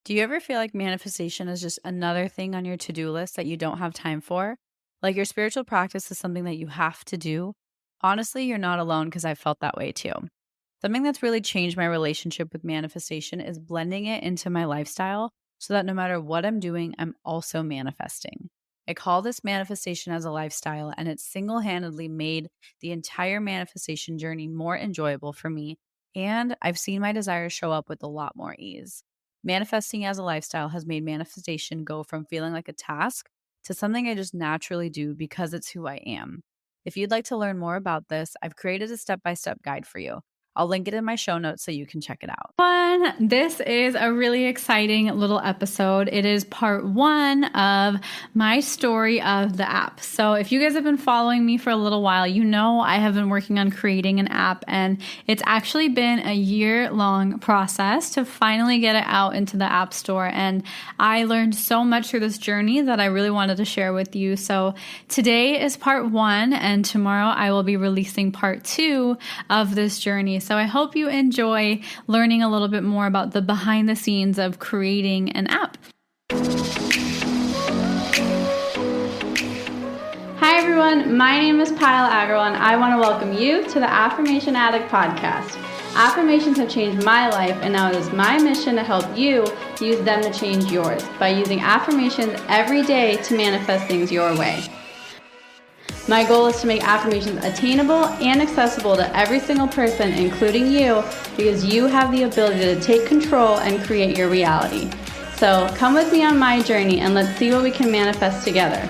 Do you ever feel like manifestation is just another thing on your to-do list that you don't have time for? Like your spiritual practice is something that you have to do? Honestly, you're not alone because I felt that way too. Something that's really changed my relationship with manifestation is blending it into my lifestyle so that no matter what I'm doing, I'm also manifesting. I call this manifestation as a lifestyle, and it's single handedly made the entire manifestation journey more enjoyable for me. And I've seen my desires show up with a lot more ease. Manifesting as a lifestyle has made manifestation go from feeling like a task to something I just naturally do because it's who I am. If you'd like to learn more about this, I've created a step by step guide for you. I'll link it in my show notes so you can check it out. This is a really exciting little episode. It is part one of my story of the app. So if you guys have been following me for a little while, you know I have been working on creating an app, and it's actually been a year-long process to finally get it out into the App Store. And I learned so much through this journey that I really wanted to share with you. So today is part one, and tomorrow I will be releasing part two of this journey. So I hope you enjoy learning a little bit more about the behind the scenes of creating an app. Hi everyone, my name is Payal Agarwal, and I want to welcome you to the Affirmation Addict podcast. Affirmations have changed my life, and now it is my mission to help you use them to change yours by using affirmations every day to manifest things your way. My goal is to make affirmations attainable and accessible to every single person, including you, because you have the ability to take control and create your reality. So come with me on my journey and let's see what we can manifest together.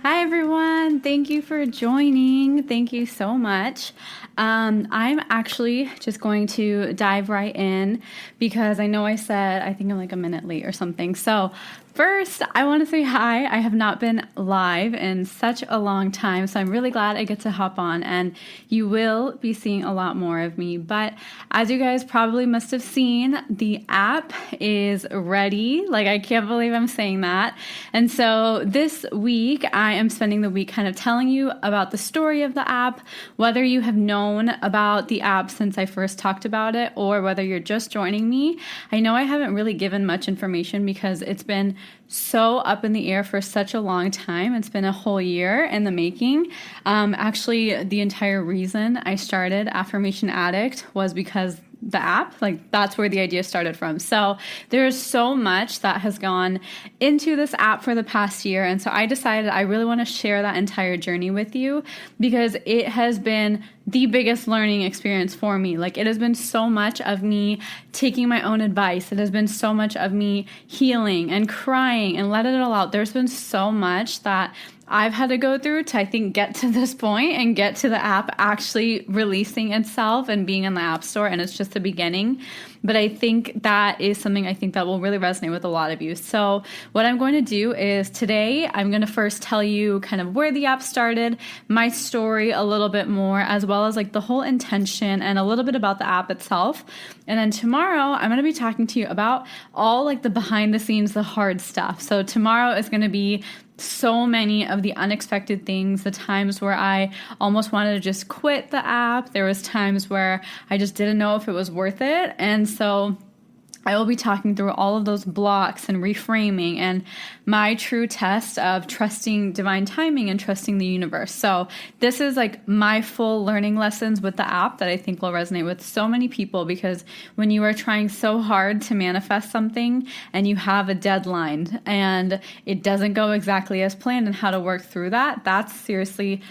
Hi everyone, thank you for joining. Thank you so much. I'm actually just going to dive right in because I know I think I'm like a minute late or something. So first, I want to say hi. I have not been live in such a long time, so I'm really glad I get to hop on, and you will be seeing a lot more of me. But as you guys probably must have seen, the app is ready. Like, I can't believe I'm saying that. And so this week, I am spending the week kind of telling you about the story of the app, whether you have known about the app since I first talked about it, or whether you're just joining me. I know I haven't really given much information because it's been so up in the air for such a long time. It's been a whole year in the making. Actually, the entire reason I started Affirmation Addict was because the app, like that's where the idea started from. So there's so much that has gone into this app for the past year. And so I decided I really want to share that entire journey with you because it has been the biggest learning experience for me. Like, it has been so much of me taking my own advice. It has been so much of me healing and crying and letting it all out. There's been so much that I've had to go through to, I think, get to this point and get to the app actually releasing itself and being in the App Store. And it's just the beginning. But I think that is something I think that will really resonate with a lot of you. So what I'm going to do is today, I'm going to first tell you kind of where the app started, my story a little bit more, as well as like the whole intention and a little bit about the app itself. And then tomorrow, I'm going to be talking to you about all like the behind the scenes, the hard stuff. So tomorrow is going to be so many of the unexpected things, the times where I almost wanted to just quit the app. There was times where I just didn't know if it was worth it. And so I will be talking through all of those blocks and reframing and my true test of trusting divine timing and trusting the universe. So this is like my full learning lessons with the app that I think will resonate with so many people, because when you are trying so hard to manifest something and you have a deadline and it doesn't go exactly as planned and how to work through that, that's seriously,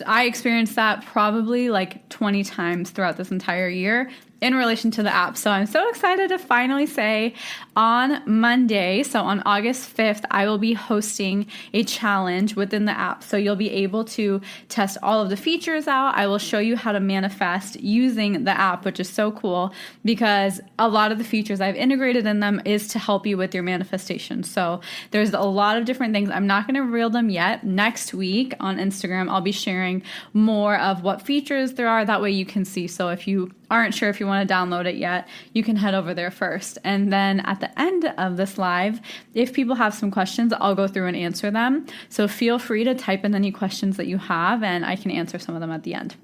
I experienced that probably like 20 times throughout this entire year in relation to the app. So I'm so excited to finally say on Monday, so on August 5th, I will be hosting a challenge within the app. So you'll be able to test all of the features out. I will show you how to manifest using the app, which is so cool because a lot of the features I've integrated in them is to help you with your manifestation. So there's a lot of different things. I'm not going to reveal them yet. Next week on Instagram, I'll be sharing more of what features there are. That way you can see. So if you aren't sure if you want to download it yet, you can head over there first. And then at the end of this live, if people have some questions, I'll go through and answer them. So feel free to type in any questions that you have, and I can answer some of them at the end.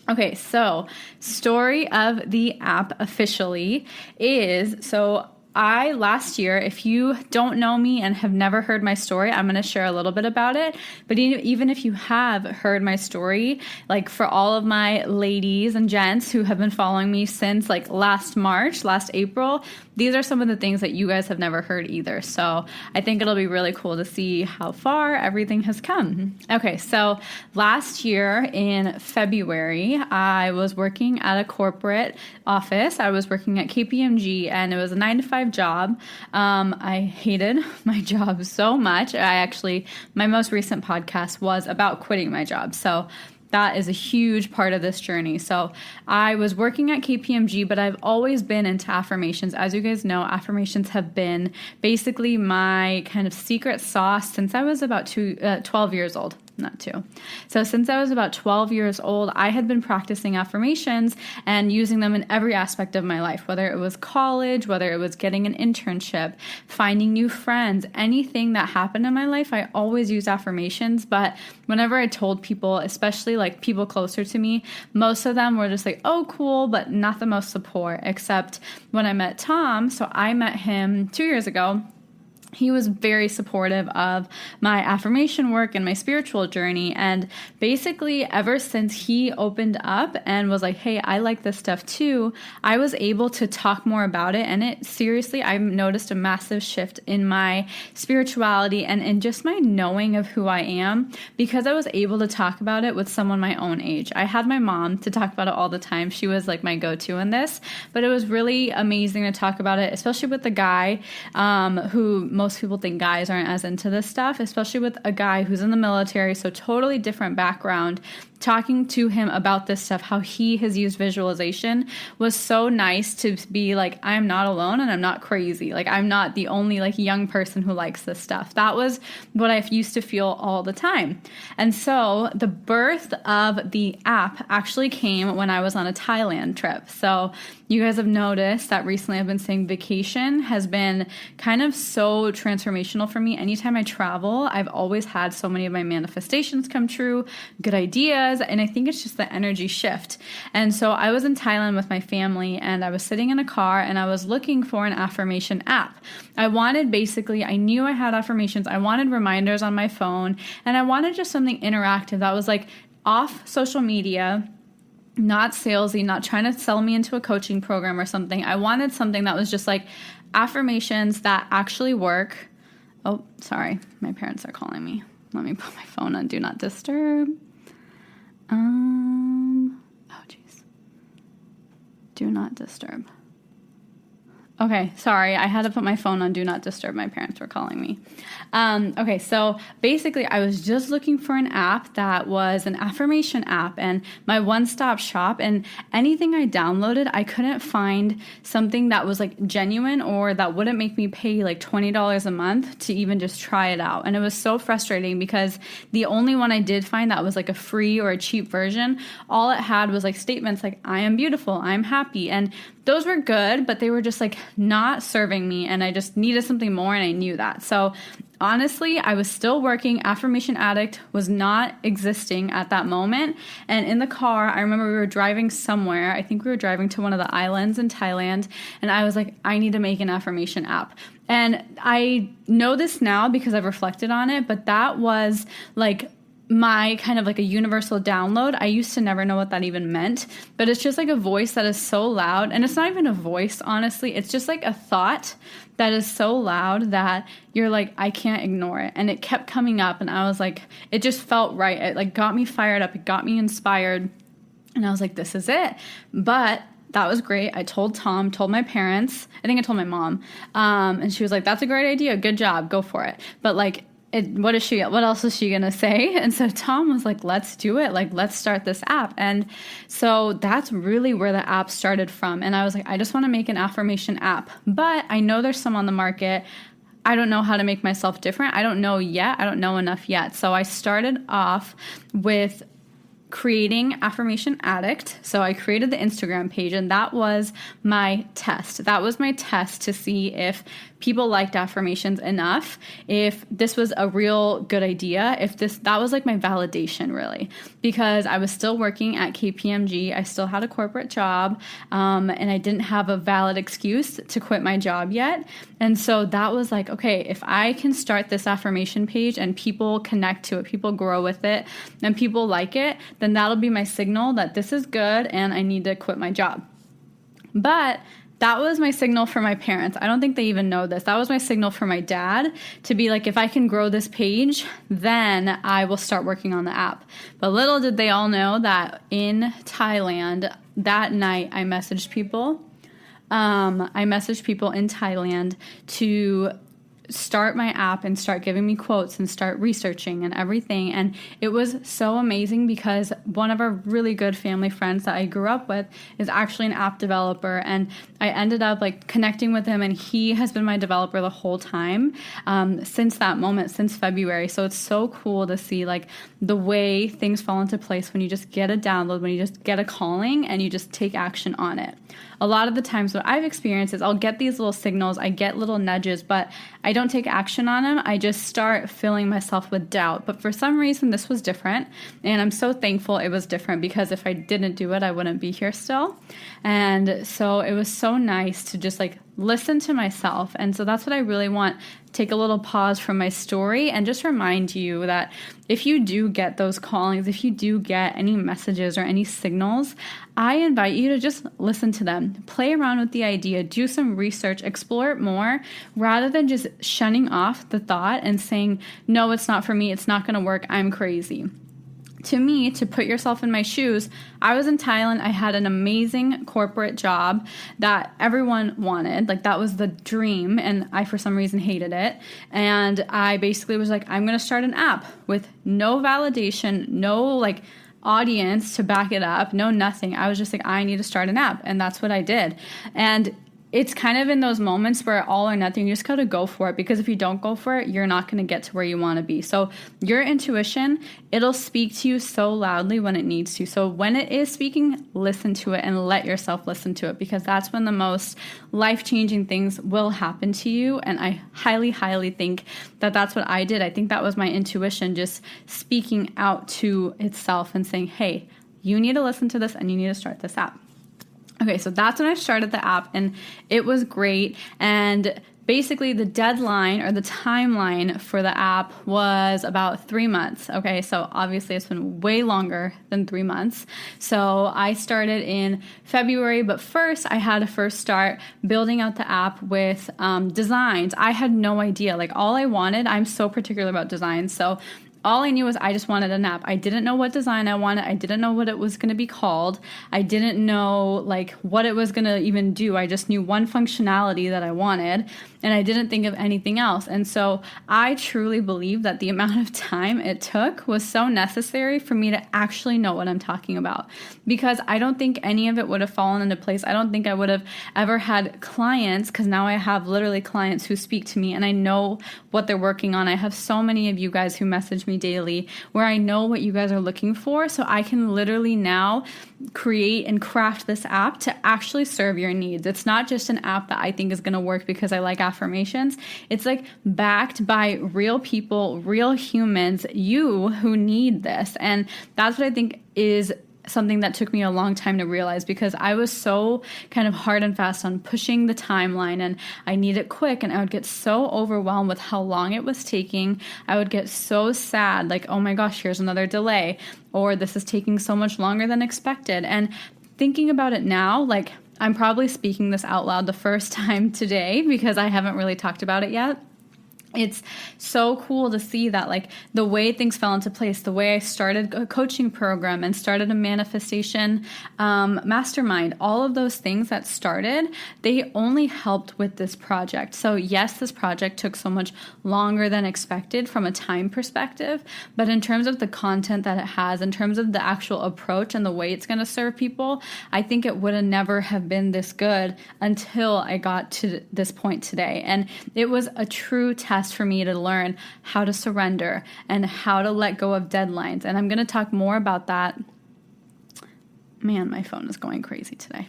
Okay, so story of the app officially is I last year, if you don't know me and have never heard my story, I'm going to share a little bit about it. But even if you have heard my story, like for all of my ladies and gents who have been following me since like last April, these are some of the things that you guys have never heard either. So I think it'll be really cool to see how far everything has come. Okay, so last year in February, I was working at a corporate office. I was working at KPMG, and it was a 9-to-5 job. I hated my job so much. My most recent podcast was about quitting my job. So that is a huge part of this journey. So I was working at KPMG, but I've always been into affirmations. As you guys know, affirmations have been basically my kind of secret sauce since I was about 12 years old. Not two. So since I was about 12 years old, I had been practicing affirmations and using them in every aspect of my life, whether it was college, whether it was getting an internship, finding new friends, anything that happened in my life, I always use affirmations. But whenever I told people, especially like people closer to me, most of them were just like, oh, cool, but not the most support, except when I met Tom. So I met him 2 years ago. He was very supportive of my affirmation work and my spiritual journey. And basically, ever since he opened up and was like, hey, I like this stuff too, I was able to talk more about it. And I've noticed a massive shift in my spirituality and in just my knowing of who I am, because I was able to talk about it with someone my own age. I had my mom to talk about it all the time. She was like my go-to in this, but it was really amazing to talk about it, especially with the guy who most people think guys aren't as into this stuff, especially with a guy who's in the military, so totally different background. Talking to him about this stuff, how he has used visualization, was so nice to be like, I'm not alone and I'm not crazy. Like, I'm not the only like young person who likes this stuff. That was what I used to feel all the time. And so the birth of the app actually came when I was on a Thailand trip. So you guys have noticed that recently I've been saying vacation has been kind of so transformational for me. Anytime I travel, I've always had so many of my manifestations come true, good ideas, and I think it's just the energy shift. And so I was in Thailand with my family, and I was sitting in a car, and I was looking for an affirmation app. I knew I had affirmations. I wanted reminders on my phone, and I wanted just something interactive that was like off social media, not salesy, not trying to sell me into a coaching program or something. I wanted something that was just like affirmations that actually work. Oh, sorry. My parents are calling me. Let me put my phone on Do Not Disturb. Oh, jeez. Do Not Disturb. Okay, sorry. I had to put my phone on Do Not Disturb. My parents were calling me. Okay, so basically I was just looking for an app that was an affirmation app and my one-stop shop, and anything I downloaded, I couldn't find something that was like genuine or that wouldn't make me pay like $20 a month to even just try it out. And it was so frustrating because the only one I did find that was like a free or a cheap version, all it had was like statements like, I am beautiful, I'm happy. And those were good, but they were just like not serving me, and I just needed something more, and I knew that. So honestly, I was still working. Affirmation Addict was not existing at that moment. And in the car, I remember we were driving somewhere. I think we were driving to one of the islands in Thailand, and I was like, I need to make an affirmation app. And I know this now because I've reflected on it, but that was like my kind of like a universal download. I used to never know what that even meant, but it's just like a voice that is so loud. And it's not even a voice, honestly. It's just like a thought that is so loud that you're like, I can't ignore it. And it kept coming up, and I was like, it just felt right. It like got me fired up. It got me inspired. And I was like, this is it. But that was great. I told Tom, told my parents. I think I told my mom. And she was like, that's a great idea. Good job. Go for it. But like, what else is she going to say? And so Tom was like, let's do it. Like, let's start this app. And so that's really where the app started from. And I was like, I just want to make an affirmation app, but I know there's some on the market. I don't know how to make myself different. I don't know yet. I don't know enough yet. So I started off with creating Affirmation Addict. So I created the Instagram page, and that was my test. That was my test to see if people liked affirmations enough, if this was a real good idea, that was like my validation, really, because I was still working at KPMG. I still had a corporate job, and I didn't have a valid excuse to quit my job yet. And so that was like, okay, if I can start this affirmation page and people connect to it, people grow with it, and people like it, then that'll be my signal that this is good and I need to quit my job. But that was my signal for my parents. I don't think they even know this. That was my signal for my dad to be like, if I can grow this page, then I will start working on the app. But little did they all know that in Thailand, that night I messaged people. In Thailand to start my app and start giving me quotes and start researching and everything. And it was so amazing because one of our really good family friends that I grew up with is actually an app developer, and I ended up like connecting with him, and he has been my developer the whole time since that moment, since February. So it's so cool to see like the way things fall into place when you just get a download, when you just get a calling and you just take action on it. A lot of the times what I've experienced is I'll get these little signals, I get little nudges, but I don't take action on them. I just start filling myself with doubt. But for some reason, this was different. And I'm so thankful it was different, because if I didn't do it, I wouldn't be here still. And so it was so nice to just like listen to myself. And so that's what I really want. Take a little pause from my story and just remind you that if you do get those callings, if you do get any messages or any signals, I invite you to just listen to them, play around with the idea, do some research, explore it more, rather than just shunning off the thought and saying, no, it's not for me, it's not going to work, I'm crazy. To me, to put yourself in my shoes, I was in Thailand. I had an amazing corporate job that everyone wanted. Like, that was the dream, and I, for some reason, hated it. And I basically was like, I'm going to start an app with no validation, no, like, audience to back it up, no nothing. I was just like, I need to start an app, and that's what I did. And it's kind of in those moments where all or nothing, you just got to go for it, because if you don't go for it, you're not going to get to where you want to be. So your intuition, it'll speak to you so loudly when it needs to. So when it is speaking, listen to it and let yourself listen to it, because that's when the most life-changing things will happen to you. And I highly, highly think that that's what I did. I think that was my intuition just speaking out to itself and saying, hey, you need to listen to this and you need to start this app. Okay, so that's when I started the app, and it was great. And basically the deadline or the timeline for the app was about 3 months. Okay, so obviously it's been way longer than 3 months. So I started in February, but first I had to first start building out the app with designs. I had no idea. Like, all I wanted, I'm so particular about designs. So all I knew was I just wanted an app. I didn't know what design I wanted. I didn't know what it was going to be called. I didn't know like what it was going to even do. I just knew one functionality that I wanted, and I didn't think of anything else. And so I truly believe that the amount of time it took was so necessary for me to actually know what I'm talking about, because I don't think any of it would have fallen into place. I don't think I would have ever had clients, because now I have literally clients who speak to me and I know what they're working on. I have so many of you guys who message me daily where I know what you guys are looking for, so I can literally now create and craft this app to actually serve your needs. It's not just an app that I think is going to work because I like affirmations. It's like backed by real people, real humans, you who need this. And that's what I think is something that took me a long time to realize, because I was so kind of hard and fast on pushing the timeline, and I need it quick, and I would get so overwhelmed with how long it was taking. I would get so sad, like, oh my gosh, here's another delay, or this is taking so much longer than expected. And thinking about it now, like, I'm probably speaking this out loud the first time today because I haven't really talked about it yet. It's so cool to see that, like, the way things fell into place, the way I started a coaching program and started a manifestation mastermind, all of those things that started, they only helped with this project. So yes, this project took so much longer than expected from a time perspective, but in terms of the content that it has, in terms of the actual approach and the way it's going to serve people, I think it would have never have been this good until I got to this point today. And it was a true test for me to learn how to surrender and how to let go of deadlines. And I'm going to talk more about that Man, my phone is going crazy today.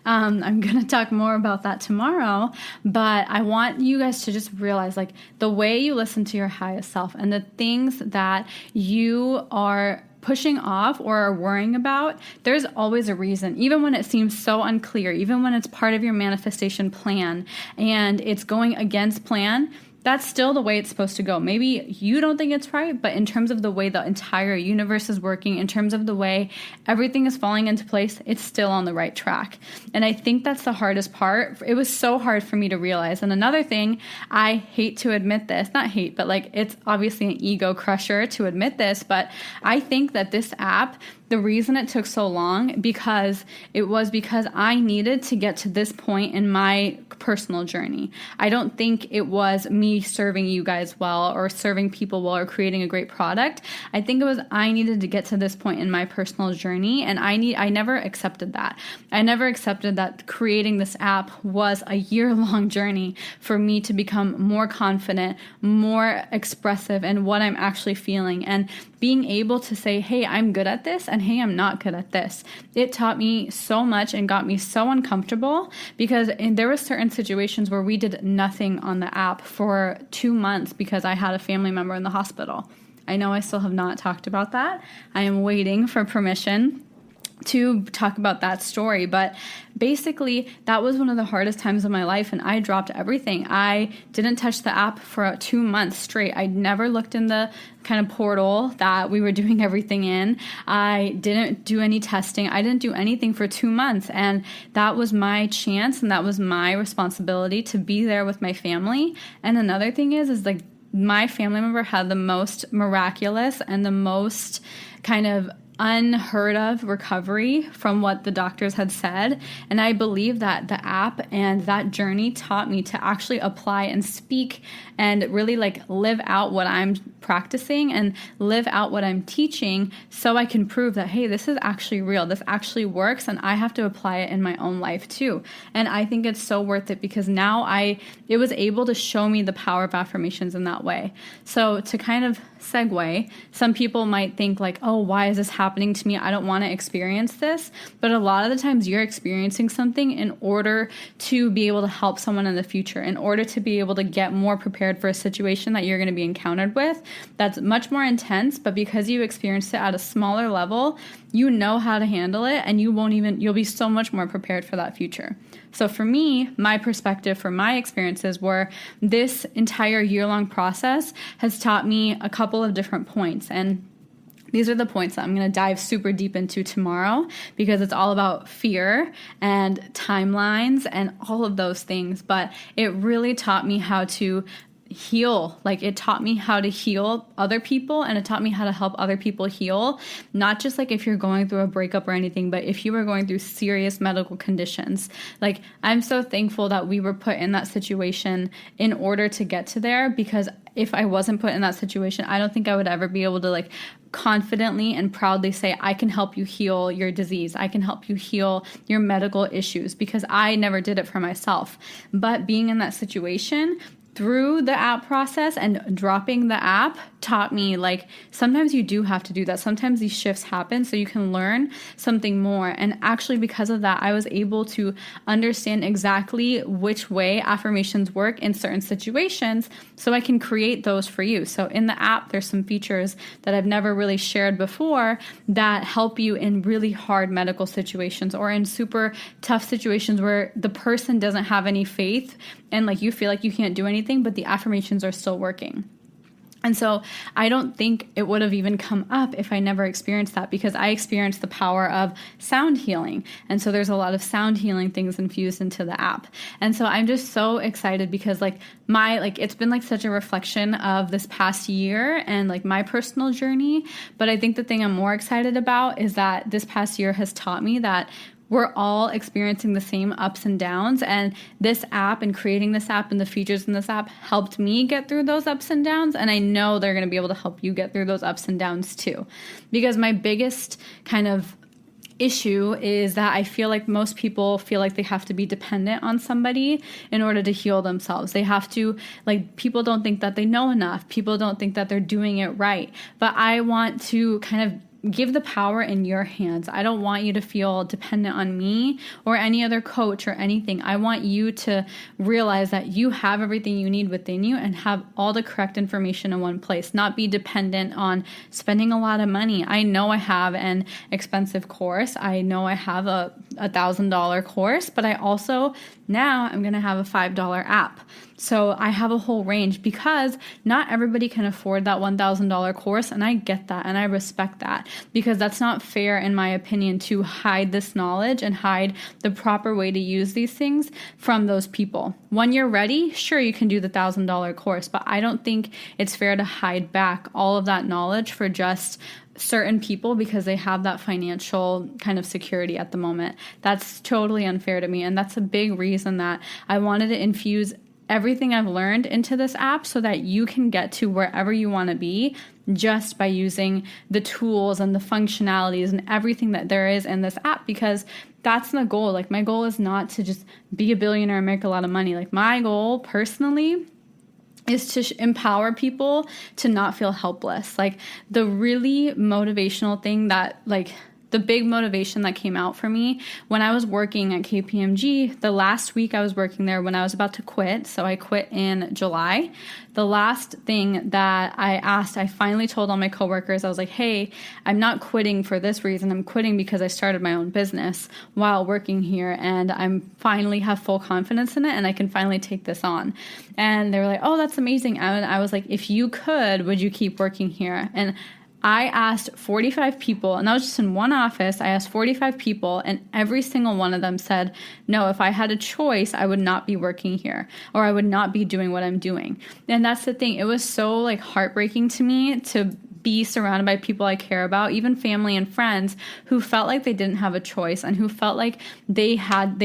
I'm going to talk more about that tomorrow, but I want you guys to just realize like the way you listen to your highest self and the things that you are pushing off or are worrying about, there's always a reason. Even when it seems so unclear, even when it's part of your manifestation plan and it's going against plan, that's still the way it's supposed to go. Maybe you don't think it's right, but in terms of the way the entire universe is working, in terms of the way everything is falling into place, it's still on the right track. And I think that's the hardest part. It was so hard for me to realize. And another thing, I hate to admit this, not hate, but like it's obviously an ego crusher to admit this, but I think that this app, the reason it took so long because I needed to get to this point in my personal journey. I don't think it was me serving you guys well or serving people well or creating a great product. I think it was I needed to get to this point in my personal journey, and I never accepted that. I never accepted that creating this app was a year-long journey for me to become more confident, more expressive in what I'm actually feeling, and being able to say, hey, I'm good at this, and hey, I'm not good at this. It taught me so much and got me so uncomfortable because there were certain situations where we did nothing on the app for 2 months because I had a family member in the hospital. I know I still have not talked about that. I am waiting for permission to talk about that story, but basically that was one of the hardest times of my life, and I dropped everything. I didn't touch the app for 2 months straight. I never looked in the kind of portal that we were doing everything in. I didn't do any testing. I didn't do anything for 2 months, and that was my chance and that was my responsibility to be there with my family. And another thing is like my family member had the most miraculous and the most kind of unheard of recovery from what the doctors had said. And I believe that the app and that journey taught me to actually apply and speak and really like live out what I'm practicing and live out what I'm teaching so I can prove that, hey, this is actually real. This actually works, and I have to apply it in my own life too. And I think it's so worth it because now it was able to show me the power of affirmations in that way. So to kind of segue, some people might think like, oh, why is this happening to me? I don't want to experience this. But a lot of the times you're experiencing something in order to be able to help someone in the future, in order to be able to get more prepared for a situation that you're going to be encountered with that's much more intense. But because you experienced it at a smaller level, you know how to handle it, and you'll be so much more prepared for that future. So for me, my perspective for my experiences were this entire year-long process has taught me a couple of different points. And these are the points that I'm going to dive super deep into tomorrow because it's all about fear and timelines and all of those things. But it really taught me how to heal. Like it taught me how to heal other people, and it taught me how to help other people heal. Not just like if you're going through a breakup or anything, but if you were going through serious medical conditions. Like I'm so thankful that we were put in that situation in order to get to there, because if I wasn't put in that situation, I don't think I would ever be able to like confidently and proudly say, I can help you heal your disease. I can help you heal your medical issues, because I never did it for myself. But being in that situation through the app process and dropping the app taught me like sometimes you do have to do that. Sometimes these shifts happen so you can learn something more. And actually because of that, I was able to understand exactly which way affirmations work in certain situations so I can create those for you. So in the app, there's some features that I've never really shared before that help you in really hard medical situations or in super tough situations where the person doesn't have any faith and like you feel like you can't do anything, but the affirmations are still working. And so I don't think it would have even come up if I never experienced that, because I experienced the power of sound healing. And so there's a lot of sound healing things infused into the app. And so I'm just so excited because it's been like such a reflection of this past year and like my personal journey. But I think the thing I'm more excited about is that this past year has taught me that we're all experiencing the same ups and downs, and this app and creating this app and the features in this app helped me get through those ups and downs, and I know they're going to be able to help you get through those ups and downs too. Because my biggest kind of issue is that I feel like most people feel like they have to be dependent on somebody in order to heal themselves. They have to, people don't think that they know enough. People don't think that they're doing it right. But I want to kind of give the power in your hands. I don't want you to feel dependent on me or any other coach or anything. I want you to realize that you have everything you need within you and have all the correct information in one place, not be dependent on spending a lot of money. I know I have an expensive course. I know I have a $1,000 course, but I also now I'm going to have a $5 app. So I have a whole range because not everybody can afford that $1,000 course. And I get that and I respect that because that's not fair, in my opinion, to hide this knowledge and hide the proper way to use these things from those people. When you're ready, sure, you can do the $1,000 course, but I don't think it's fair to hide back all of that knowledge for just certain people because they have that financial kind of security at the moment. That's totally unfair to me. And that's a big reason that I wanted to infuse everything I've learned into this app so that you can get to wherever you want to be just by using the tools and the functionalities and everything that there is in this app, because that's the goal. Like, my goal is not to just be a billionaire and make a lot of money. Like, my goal personally is to empower people to not feel helpless. Like, the really motivational thing that, like, the big motivation that came out for me when I was working at KPMG, the last week I was working there when I was about to quit. So I quit in July. The last thing that I finally told all my coworkers, I was like, hey, I'm not quitting for this reason. I'm quitting because I started my own business while working here and I'm finally have full confidence in it and I can finally take this on. And they were like, oh, that's amazing. And I was like, if you could, would you keep working here? And I asked 45 people, and that was just in one office. I asked 45 people, and every single one of them said, no, if I had a choice, I would not be working here, or I would not be doing what I'm doing. And that's the thing. It was so like heartbreaking to me to be surrounded by people I care about, even family and friends, who felt like they didn't have a choice and who felt like they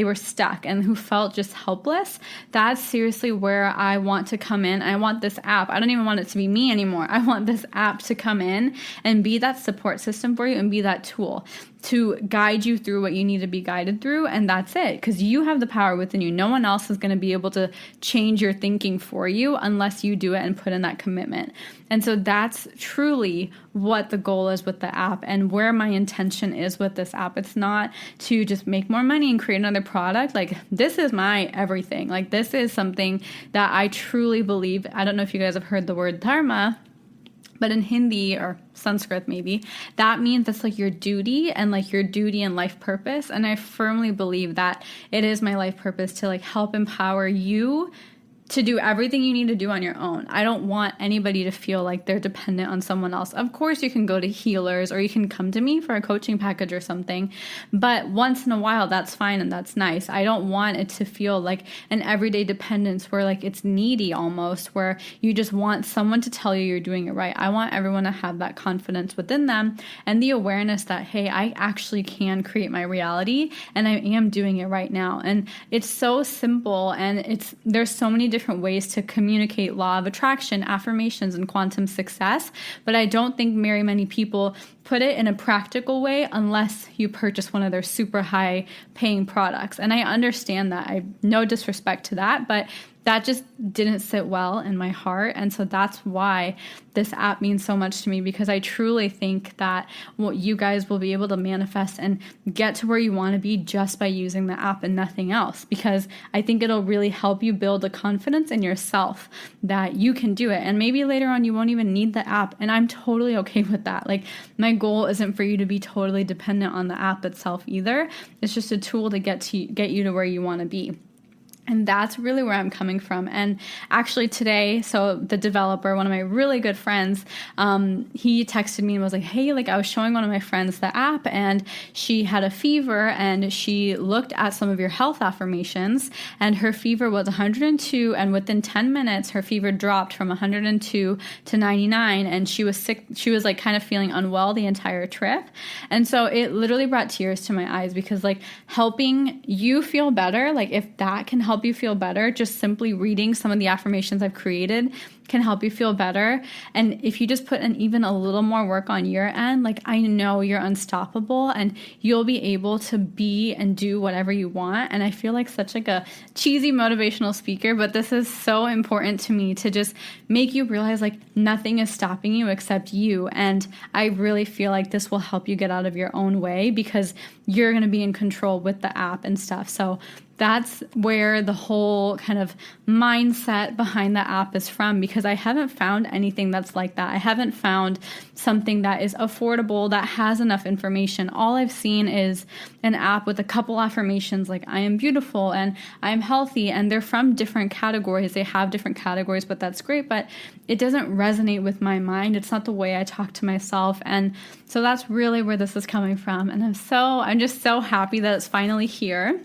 were stuck and who felt just helpless. That's seriously where I want to come in. I want this app. I don't even want it to be me anymore. I want this app to come in and be that support system for you and be that tool to guide you through what you need to be guided through. And that's it, because you have the power within you. No one else is going to be able to change your thinking for you unless you do it and put in that commitment. And so that's truly what the goal is with the app and where my intention is with this app. It's not to just make more money and create another product. Like, this is my everything. Like, this is something that I truly believe. I don't know if you guys have heard the word dharma, but in Hindi or Sanskrit maybe, that means it's like your duty and like your duty and life purpose. And I firmly believe that it is my life purpose to like help empower you to do everything you need to do on your own. I don't want anybody to feel like they're dependent on someone else. Of course, you can go to healers or you can come to me for a coaching package or something, but once in a while, that's fine and that's nice. I don't want it to feel like an everyday dependence where like it's needy almost, where you just want someone to tell you you're doing it right. I want everyone to have that confidence within them and the awareness that, hey, I actually can create my reality and I am doing it right now. And it's so simple, and there's so many different ways to communicate law of attraction, affirmations, and quantum success. But I don't think very many people put it in a practical way unless you purchase one of their super high paying products. And I understand that. I no disrespect to that, but that just didn't sit well in my heart. And so that's why this app means so much to me, because I truly think that you guys will be able to manifest and get to where you want to be just by using the app and nothing else, because I think it'll really help you build the confidence in yourself that you can do it. And maybe later on you won't even need the app, and I'm totally okay with that. Like, my goal isn't for you to be totally dependent on the app itself either. It's just a tool to get you to where you want to be. And that's really where I'm coming from. And actually today, so the developer, one of my really good friends, he texted me and was like, hey, like, I was showing one of my friends the app and she had a fever and she looked at some of your health affirmations and her fever was 102. And within 10 minutes, her fever dropped from 102 to 99. And she was sick. She was like kind of feeling unwell the entire trip. And so it literally brought tears to my eyes, because like helping you feel better, like if that can help help you feel better. Just simply reading some of the affirmations I've created can help you feel better. And if you just put in even a little more work on your end, like I know you're unstoppable and you'll be able to be and do whatever you want. And I feel like such like a cheesy motivational speaker, but this is so important to me to just make you realize like nothing is stopping you except you. And I really feel like this will help you get out of your own way because you're going to be in control with the app and stuff. So that's where the whole kind of mindset behind the app is from, because I haven't found anything that's like that. I haven't found something that is affordable, that has enough information. All I've seen is an app with a couple affirmations like I am beautiful and I am healthy, and they're from different categories. They have different categories, but that's great, but it doesn't resonate with my mind. It's not the way I talk to myself. And so that's really where this is coming from. And I'm just so happy that it's finally here.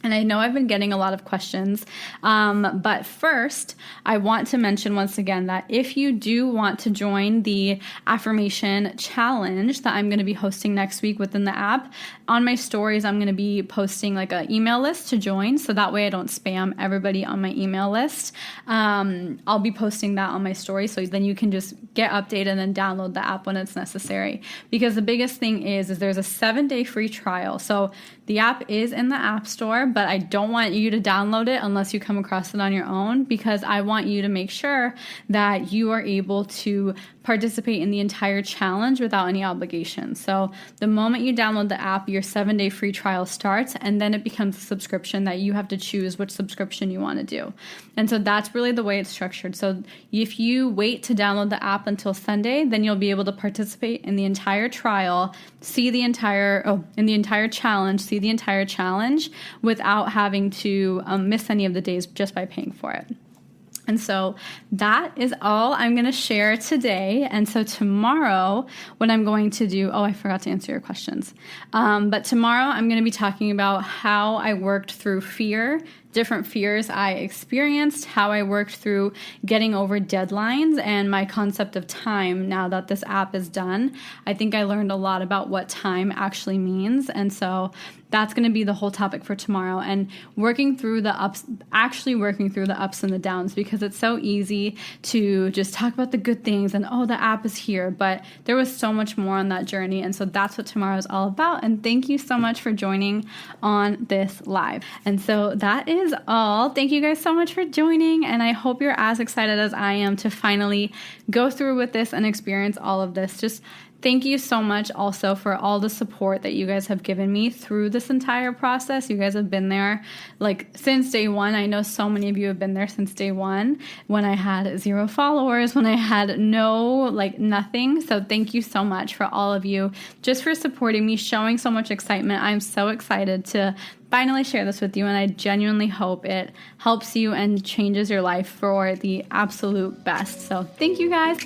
And I know I've been getting a lot of questions, but first, I want to mention once again that if you do want to join the affirmation challenge that I'm going to be hosting next week within the app, on my stories, I'm going to be posting like an email list to join, so that way I don't spam everybody on my email list. I'll be posting that on my story, so then you can just get updated and then download the app when it's necessary. Because the biggest thing is there's a 7-day free trial. So the app is in the App Store, but I don't want you to download it unless you come across it on your own, because I want you to make sure that you are able to participate in the entire challenge without any obligation. So the moment you download the app, your 7-day free trial starts, and then it becomes a subscription that you have to choose which subscription you want to do. And so that's really the way it's structured. So if you wait to download the app until Sunday, then you'll be able to participate in the entire trial, see the entire challenge without having to miss any of the days just by paying for it. And so that is all I'm going to share today. And so tomorrow, what I'm going to do, I forgot to answer your questions. But tomorrow I'm going to be talking about how I worked through fear, different fears I experienced, how I worked through getting over deadlines, and my concept of time now that this app is done. I think I learned a lot about what time actually means. And so that's going to be the whole topic for tomorrow, and working through the ups and the downs, because it's so easy to just talk about the good things and, the app is here, but there was so much more on that journey. And so that's what tomorrow is all about. And thank you so much for joining on this live. And so that is all. Thank you guys so much for joining. And I hope you're as excited as I am to finally go through with this and experience all of this. Just thank you so much also for all the support that you guys have given me through this entire process. You guys have been there since day one. I know so many of you have been there since day one, when I had 0 followers, when I had nothing. So thank you so much for all of you, just for supporting me, showing so much excitement. I'm so excited to finally share this with you, and I genuinely hope it helps you and changes your life for the absolute best. So thank you guys.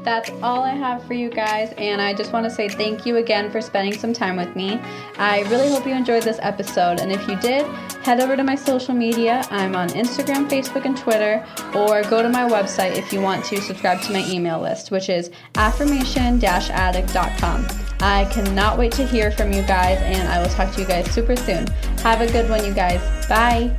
That's all I have for you guys, and I just want to say thank you again for spending some time with me. I really hope you enjoyed this episode, and if you did, head over to my social media. I'm on Instagram, Facebook, and Twitter, or go to my website if you want to subscribe to my email list, which is affirmation-addict.com. I cannot wait to hear from you guys, and I will talk to you guys super soon. Have a good one, you guys. Bye!